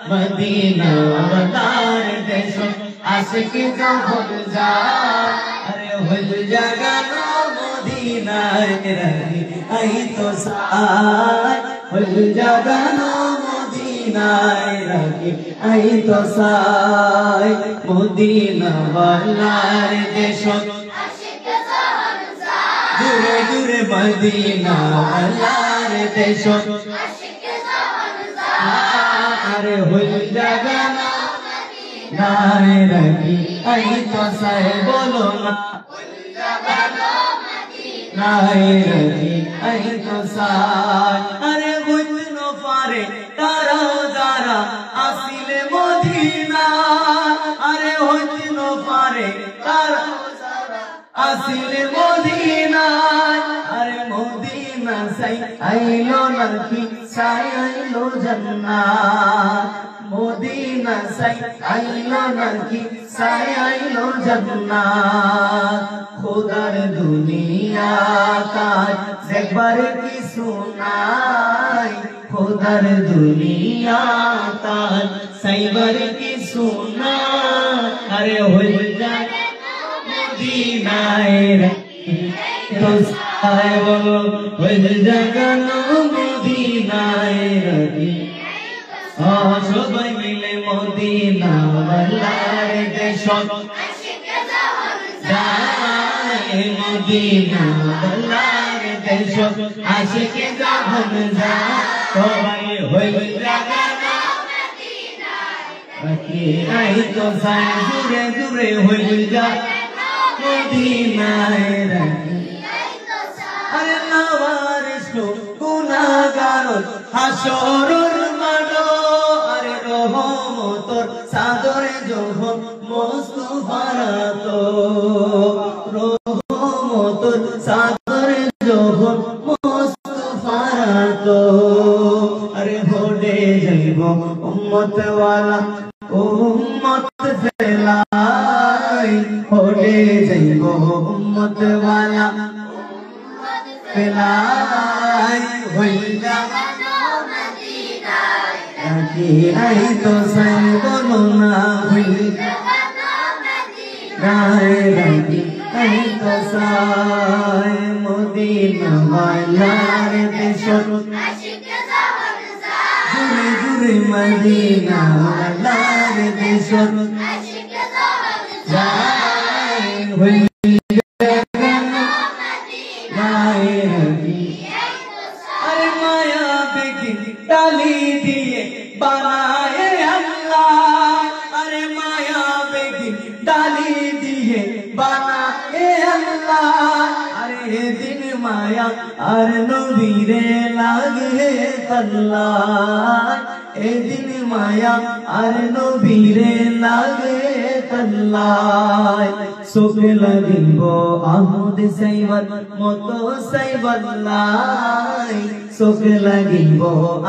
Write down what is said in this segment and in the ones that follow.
Medina ওয়ালার দেশ আশিক যখন যায় আরে হল জাগানো মদিনায় রাখি আই তো সাই হল জাগানো মদিনায় রাখি আই তো সাই মদিনা ওয়ালার দেশ আশিক যখন যায় দূরে দূরে মদিনা ওয়ালার দেশ আশিক যখন যায় আরে হল জাগানো নায় রাখি আই তো সাই বলো না নায় রাখি আই তো সাই আরে বুঝনো পারে তারা যারা আসিলে মদিনা আরে বুঝনো পারে তারা আসিলে মদিনা আরে মদিনা সাই আইলো নাকি সাই আইলো জান্নাত মদিনা সাই আইলো নাকি সাই আইলো জান্নাত খোদার দুনিয়া কাজ একবার কি শোনাই খোদার দুনিয়া কাজ সাইবার কি শোনাই আরে হল জানে মদিনায় রাখি তো সাই বলো হল জাগানো মদিনায় রাখি সবাই মিলে মদিনা ওয়ালার দেশ আশিক যখন যায় মদিনা ওয়ালার দেশ আশিক যখন যায় সবাই হইল জাগানো মদিনায় রাখি আই তো সাই দূরে দূরে হইল জাগানো মদিনায় রাখি আই তো সাই আরে নাওয়ারিস গুনাহগার হাসরের তোর সাদরে যখন মুস্তাফার তো রহমতর সাদরে যখন মুস্তাফার তো আরে ভোরে যাইব উম্মত ওয়ালা উম্মত ফেলাই ভোরে যাইব উম্মত ওয়ালা উম্মত ফেলাই হইলা আই তো সাই বলো না ভুল রায় রাখি আই তো সাই মদিনা ওয়ালার দেশ আশিক যখন যায় জুরে জুরে মদিনা ওয়ালার দেশ আশিক যখন যায় হইল জাগানো মদিনায় রাখি আই তো সাই আরে মায়া বেকি তালি দিয়ে বানায়ে আল্লাহ আরে মায়া বেগি ডালি দিয়ে বানায়ে আল্লাহ আরে দিন মায়া আর নবীরে লাগে আল্লাহ এ দিন মায়া আর নবীরে লাগে আল্লাহ সোফে লাগিব আহমদ সাইবার মতো সাইবাল্লাহ সোফে লাগিব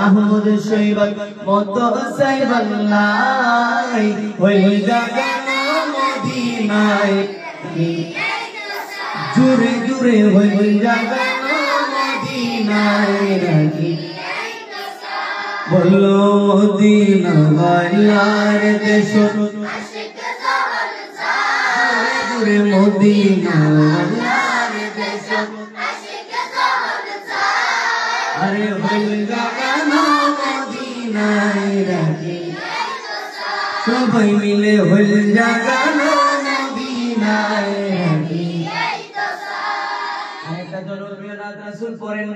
আহমদ সাইবার মতো সাইবাল্লাহ হইল জাগানো মদিনায় জুরে জুরে হইল জাগানো মদিনায় রাখি বলো মদিনা ওয়ালার দেশ আশিক যখন যায় জুরে মদিনা ওয়ালার দেশ আশিক যখন যায় আরে হইল জাগানো মদিনায় রাখি সবাই মিলে হইল জাগানো মদিনায় রাখি আরেকটা জনপ্রিয় নাত রাসূল পড়েন।